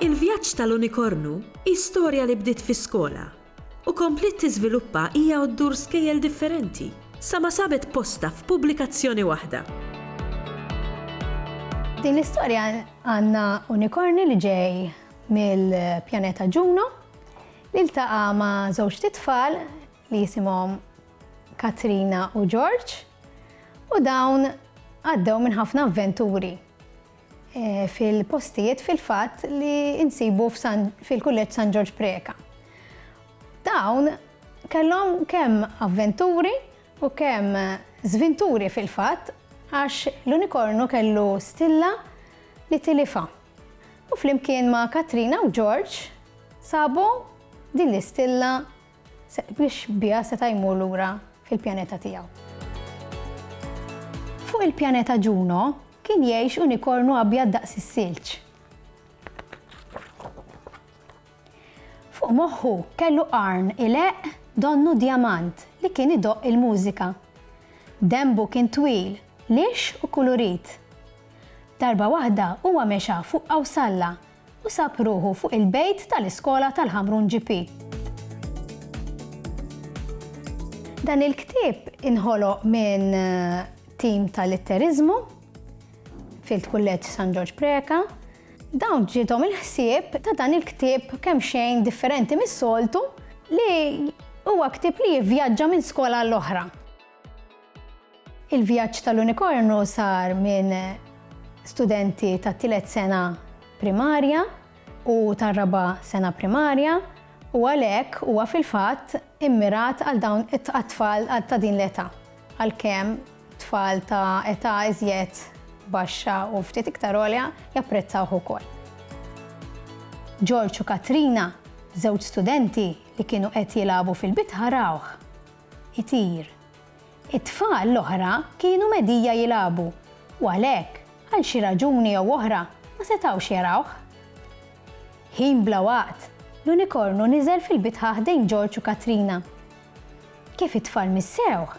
Il-vjaġġ tal-unikornu hi storja li bdiet fi-skola u komplet tiżviluppa hija ddur skejjel differenti sa ma sabet posta f'pubblikazzjoni waħda. Din l-istorja għandna unikorni li ġej mill-pjaneta Ġuno li ltaqa' ma' żewġ titfal li jisimhom Katrina u George u dawn għaddew minn ħafna avventuri fil-postijiet fil-fatt li insibu fil-kulleġġ San George Preka. Dawn kellhom kemm avventuri u kemm żvinturi fil-fatt għax l-unikornu kellu stilla li tilifa. U flimkien ma' Katrina u George sabu din l-istilla biex biha seta' jmur lura fil-pjaneta tiegħu. Fuq il-pjaneta Ġuno kien jgħix unikornu abjad daqs is-silġ. Fuq moħħu kellu qarn ileq donnu djamant li kien idoqq il-mużika. Dembu kien twil, lix u kulurit. Darba waħda huwa mexa fuq qawsalla u sab ruħu fuq il-bejt tal-iskola tal-Ħamrun GP. Dan il-ktieb inħoloq minn tim tal-litterizmu fil-kulleġġ San George Preka. Dawn ġiethom il-ħsieb ta' dan il-ktieb kemm xejn differenti mis-soltu li huwa ktieb li jivvjaġġa minn skola l-oħra. Il-vjaġġ tal-unikornu sar minn studenti ta' tielet sena primarja u tar-raba' sena primarja u għalhekk huwa fil-fatt immirat għal dawn it-tfal ta' din l-età. Għalkemm tfal ta' età iżjed baxxa u ftit iktar għolja japprezzawh ukoll. George u Katrina, żewġ studenti li kienu qed jilagħbu fil-bit ħarawh. Itir. It-tfal l-oħra kienu medija jilagħbu u għalhekk għal xi raġuni jew oħra ma setgħux jarawh. Ħin bla waqt, l-unikornu niżel fil-bit ħdejn George u Katrina. Kif it-tfal missewh,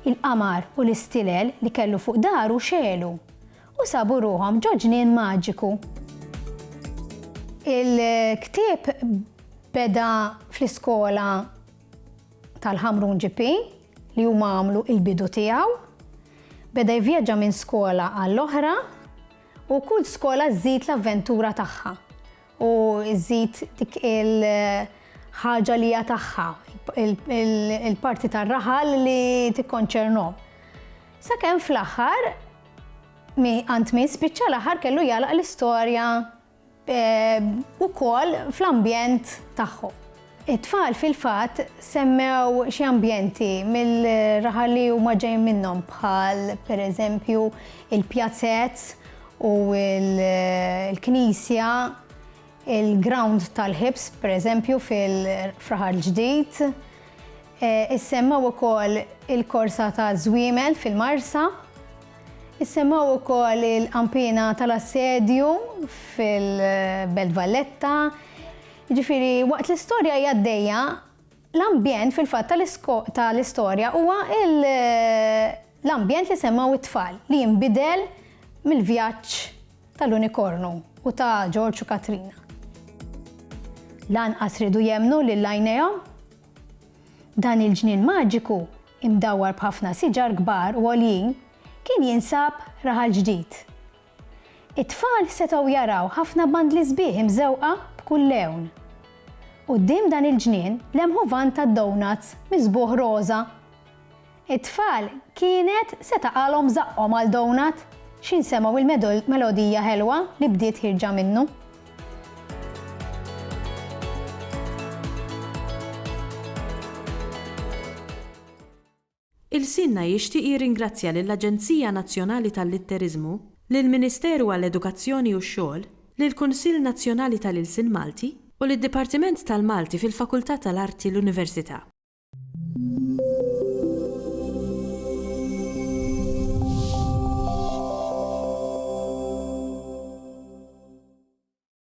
il-qamar u l-istilel li kellu fuq daru xelu u sabu ruhom ġo ġnien maġiku. Il-ktieb beda fl-iskola tal-Ħamrun GP li huma għamlu il-bidu tiegħu, beda jvjaġġa minn skola għall-oħra u kull skola żżid l-avventura tagħha u żżid dik il-ħaġa li hija tagħha, il-parti tar-raħal li tikkonċernhom. Sakemm fl-aħħar għand min spiċċa l-aħħar kellu jalaq l-istorja ukoll fl-ambjent tagħhom. It-tfal fil-fatt semmew xi ambjenti mill-raħal li huma ġejjin minnhom bħal pereżempju il-pjazzett u l-knisja, il-ground tal-ħibs pereżempju fil-Fraħar ġdid. Issemmew ukoll il-korsa ta' żwiemel fil-Marsa. Issemmaw ukoll il-qampina tal-assedju fil-Belt Valletta. Ġifieri waqt l-istorja hija għaddejja, l-ambjent fil-fatt tal-istorja huwa l-ambjent li semmaw it-tfal li jinbidel mill-vjaġġ tal-unikornu u ta' George u Katrina. Lanqas ridu jemmnu lil għajnejhom. Dan il-ġnien maġiku imdawwar b'ħafna siġar kbar u għoljin kien jinsab raħal ġdid. It-tfal setgħu jaraw ħafna bandli sbieħ imżewqa b'kull lewn. Quddiem dan il-ġnien lemħu van ta' donuts misbuħ roża. It-tfal kienet setaqalhom żaqhom għal donut x'insemgħu il-melodija ħelwa li bdiet ħirġa minnu. Il-Sinna jixtieq jirringrazzja lill-Aġenzija Nazzjonali tal-Litterizmu, lill-Ministeru għall-Edukazzjoni u x-Xogħol, lill-Kunsill Nazzjonali tal-Ilsien Malti u lid-Dipartiment tal-Malti fil-Fakultà tal-Arti l-Università.